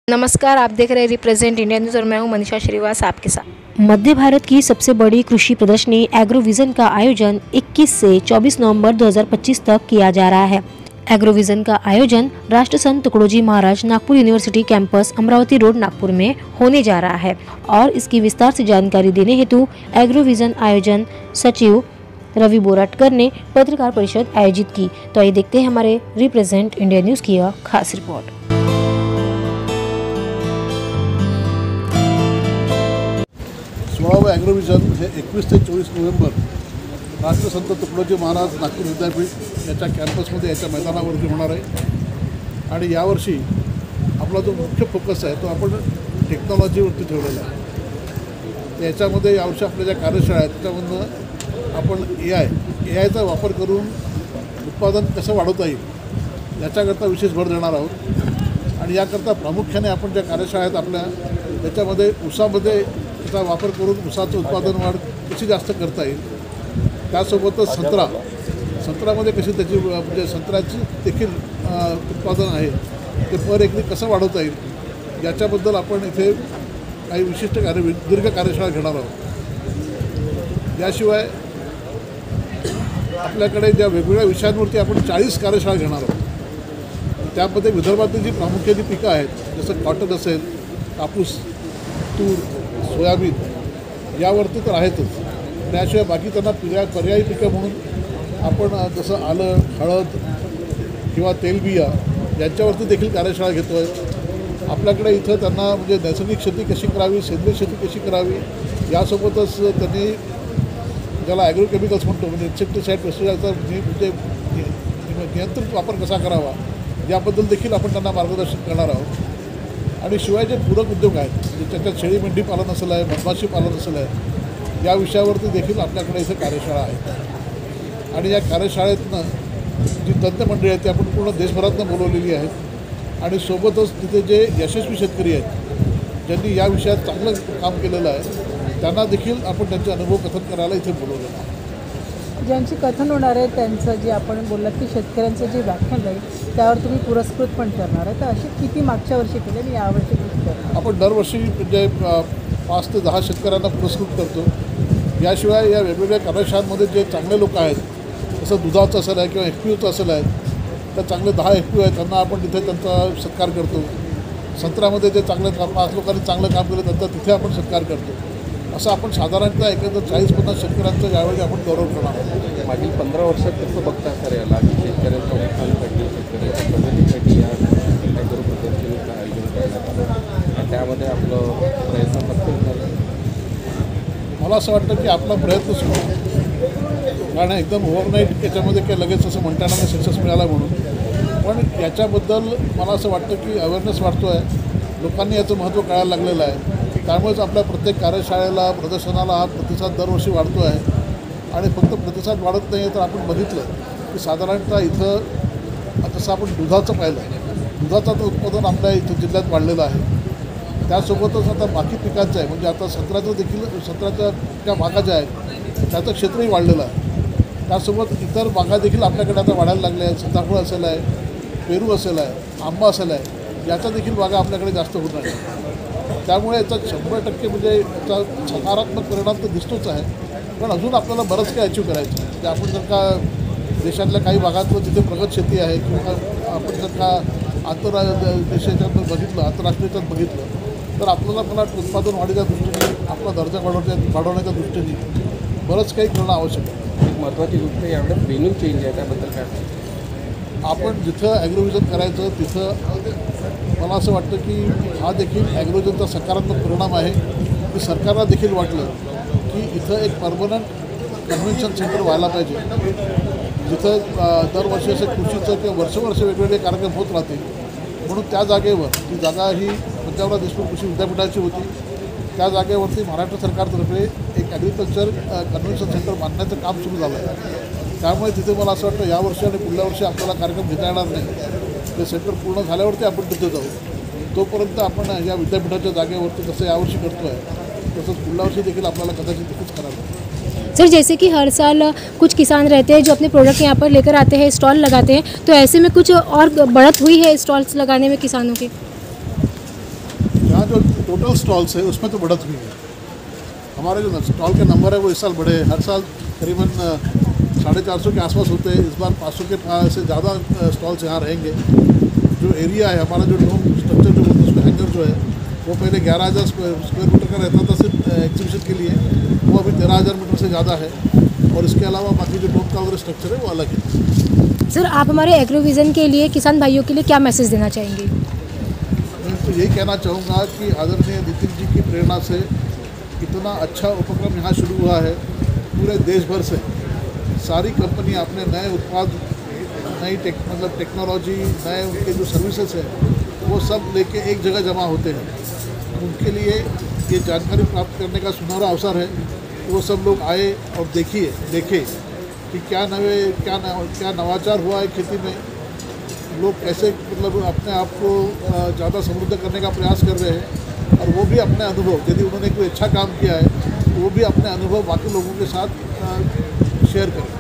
नमस्कार, आप देख रहे हैं रिप्रेजेंट इंडिया न्यूज़ और मैं हूं मनीषा श्रीवास आपके साथ। मध्य भारत की सबसे बड़ी कृषि प्रदर्शनी एग्रोविजन का आयोजन 21 से 24 नवंबर 2025 तक किया जा रहा है। एग्रोविजन का आयोजन राष्ट्रसंत Tukdoji Maharaj Nagpur university campus Amravati road Nagpur में होने जा रहा है और इसकी विस्तार से जानकारी देने हेतु एग्रोविजन आयोजन सचिव रवि बोराटकर ने पत्रकार परिषद आयोजित की। तो आइए देखते हैं हमारे रिप्रेजेंट इंडिया न्यूज़ की यह खास रिपोर्ट। सोळावं ॲग्रोविजन हे 21 ते 24 नोव्हेंबर राष्ट्रसंत तुकडोजी महाराज नागपूर विद्यापीठ याच्या कॅम्पसमध्ये याच्या मैदानावरती होणार आहे। आणि यावर्षी आपला जो मुख्य फोकस आहे तो आपण टेक्नॉलॉजीवरती ठेवलेला आहे। याच्यामध्ये यावर्षी आपल्या ज्या कार्यशाळा आहेत त्याच्यामधून आपण एआयचा वापर करून उत्पादन कसं वाढवता येईल याच्याकरता विशेष भर देणार आहोत। आणि याकरता प्रामुख्याने आपण ज्या कार्यशाळा आहेत आपल्या त्याच्यामध्ये ऊसामध्ये त्याचा वापर करून ऊसाचं उत्पादन वाढ कशी जास्त करता येईल, त्यासोबतच संत्र्यामध्ये कशी त्याची म्हणजे संत्र्याची देखील उत्पादन आहे ते पर एकरी कसं वाढवता येईल याच्याबद्दल आपण इथे काही विशिष्ट दीर्घ कार्यशाळा घेणार आहोत। याशिवाय आपल्याकडे ज्या वेगवेगळ्या विषयांवरती आपण 40 कार्यशाळा घेणार आहोत। त्यामध्ये विदर्भातील जी प्रामुख्याने पिकं आहेत जसं कॉटन असेल, कापूस, तूर, सोयाबीन यावरती तर आहेतच। त्याशिवाय बाकी त्यांना पर्यायी पिकं म्हणून आपण जसं आलं, हळद किंवा तेलबिया यांच्यावरती देखील कार्यशाळा घेतो आहे। आपल्याकडे इथं त्यांना म्हणजे नैसर्गिक शेती कशी करावी, सेंद्रिय शेती कशी करावी यासोबतच त्यांनी ज्याला ॲग्रोकेमिकल्स म्हणतो म्हणजे इन्सेक्टिसाईड पेस्टिसाईडचा म्हणजे नियंत्रित वापर कसा करावा याबद्दल देखील आपण त्यांना मार्गदर्शन करणार आहोत। आणि शिवाय जे पूरक उद्योग आहेत म्हणजे त्याच्यात शेळी मेंढी पालन असेल आहे, मधमाशी पालन असेल आहे या विषयावरती देखील आपल्याकडे इथे कार्यशाळा आहे। आणि या कार्यशाळेतनं जी तज्ञमंडळी आहेत ती आपण पूर्ण देशभरातनं बोलवलेली आहेत। आणि सोबतच तिथे जे यशस्वी शेतकरी आहेत ज्यांनी या विषयात चांगलं काम केलेलं आहे त्यांना देखील आपण त्यांचे अनुभव कथन करायला इथे बोलवलेलं आहे। ज्यांची कथन होणार आहे त्यांचं जे आपण बोललात की शेतकऱ्यांचं जे व्याख्यान राहील त्यावर तुम्ही पुरस्कृत पण करणार आहे, तर असे किती मागच्या वर्षी केले आणि यावर्षी किती करणार? आपण दरवर्षी म्हणजे 5 ते 10 शेतकऱ्यांना पुरस्कृत करतो। याशिवाय या वेगवेगळ्या कार्यशाळांमध्ये जे चांगले लोक आहेत जसं दुधाचं असेल आहे किंवा FPOचं असेल आहे तर चांगले 10 FPO आहेत त्यांना आपण तिथे त्यांचा सत्कार करतो। संत्र्यामध्ये जे चांगले 5 लोकांनी चांगलं काम केलं त्यांचा तिथे आपण सत्कार करतो। असं आपण साधारणतः एकंदर 40-50 शेतकऱ्यांचा यावेळी आपण गौरव करणार आहोत। मागील 15 वर्षात कसं बघता सर याला शेतकऱ्यांच्या उत्पन्नासाठी शेतकऱ्यांच्या प्रगतीसाठी या ॲग्रो प्रदर्शनीचं आयोजन करण्यात आलं आणि त्यामध्ये आपलं प्रयत्न सफल झालं? मला असं वाटतं की आपला प्रयत्न सुरू आहे, कारण एकदम ओव्हरनाईट याच्यामध्ये काही लगेच असं म्हणताना नाही सक्सेस मिळाला म्हणून, पण याच्याबद्दल मला असं वाटतं की अवेअरनेस वाढतो आहे, लोकांनी याचं महत्त्व कळायला लागलेलं आहे। त्यामुळेच आपल्या प्रत्येक कार्यशाळेला प्रदर्शनाला हा प्रतिसाद दरवर्षी वाढतो आहे। आणि फक्त प्रतिसाद वाढत नाही तर आपण बघितलं की साधारणतः इथं जसं आपण दुधाचं पाहिलं, दुधाचं उत्पादन आपल्या इथं जिल्ह्यात वाढलेलं आहे। त्यासोबतच आता बाकी पिकांचं आहे म्हणजे आता संत्र्याच्या ज्या बागा ज्या आहेत त्याचं क्षेत्रही वाढलेलं आहे। त्यासोबत इतर बागा देखील आपल्याकडे आता वाढायला लागल्या आहेत। सीताफळ असेल आहे, पेरू असेल आहे, आंबा असेल आहे याच्या देखील बागा आपल्याकडे जास्त होत आहेत। त्यामुळे याचा 100% म्हणजे याचा सकारात्मक परिणाम तर दिसतोच आहे, पण अजून आपल्याला बरंच काही अचीव करायचं आहे। म्हणजे आपण जर का देशातल्या काही भागातलं जिथे प्रगत शेती आहे किंवा आपण जर का देशाच्यात बघितलं, आंतरराष्ट्रीयच्यात बघितलं तर आपल्याला मला उत्पादन वाढीच्या दृष्टीने आपला दर्जा वाढवण्याच्या दृष्टीने बरंच काही करणं आवश्यक आहे। एक महत्त्वाची गोष्ट यावेळेस मेन्यू चेंज आहे, त्याबद्दल काय? आपण जिथं ॲग्रोविजन करायचं तिथं मला असं वाटतं की हा देखील ॲग्रोविजनचा सकारात्मक परिणाम आहे की सरकारला देखील वाटलं की इथं एक परमनंट कन्व्हेन्शन सेंटर व्हायला पाहिजे जिथं दरवर्षी असं कृषीचं किंवा वर्षवर्ष वेगवेगळे कार्यक्रम होत राहतील। म्हणून त्या जागेवर ती जागा ही पंजाबराव देशमुख कृषी विद्यापीठाची होती, त्या जागेवरती महाराष्ट्र सरकारतर्फे एक ॲग्रिकल्चर कन्व्हेन्शन सेंटर बांधण्याचं काम सुरू झालं आहे। त्यामुळे तिथे मला असं वाटतं यावर्षी आणि पुढल्या वर्षी आपल्याला कार्यक्रम घेता येणार नाही, ते सेंटर पूर्ण झाल्यावरती आपण तिथे जाऊ। तोपर्यंत आपण या विद्यापीठाच्या जागेवरती जसं यावर्षी करतो आहे तसंच पुढल्या वर्षी देखील आपल्याला कदाचित तिथेच करावं। सर, जैसे कि हर साल कुछ किसान रहते हैं जो अपने प्रोडक्ट यहाँ पर लेकर आते हैं, स्टॉल लगाते हैं, तो ऐसे में कुछ और बढ़त हुई है स्टॉल्स लगाने में किसानों की? टोटल स्टॉल्स है उसमें तो बढ़त हुई है। हमारे जो स्टॉल के नंबर है वो इस साल बढ़े हैं। हर साल करीबन 450 के आसपास होते हैं। इस बार 500 के से ज़्यादा स्टॉल्स यहाँ रहेंगे। जो एरिया है हमारा, जो डोम स्ट्रक्चर जो होता है उसका हैंगर जो है वो पहले 11,000 स्क्वायर मीटर का रहता था सिर्फ एग्जीबिशन के लिए, वो अभी 13,000 मीटर से ज़्यादा है। और इसके अलावा बाकी जो डोम का वगैरह स्ट्रक्चर है वो अलग है। सर, आप हमारे एग्रोविज़न के लिए किसान भाइयों के लिए क्या मैसेज देना चाहेंगे? मैं तो यही कहना चाहूँगा कि आदरणीय नितिन जी की प्रेरणा से इतना अच्छा उपक्रम यहाँ शुरू हुआ है। पूरे देश भर से सारी कंपनी अपने नए उत्पाद, नई टेक्नोलॉजी, नए उनके जो सर्विसेज है वो सब लेके एक जगह जमा होते हैं। उनके लिए ये जानकारी प्राप्त करने का सुनहरा अवसर है कि वो सब लोग आए और देखें कि क्या नवाचार हुआ है खेती में, लोग कैसे अपने आप को ज़्यादा समृद्ध करने का प्रयास कर रहे हैं। और वो भी अपने अनुभव, यदि उन्होंने कोई अच्छा काम किया है तो वो भी अपने अनुभव बाकी लोगों के साथ शेयर करें।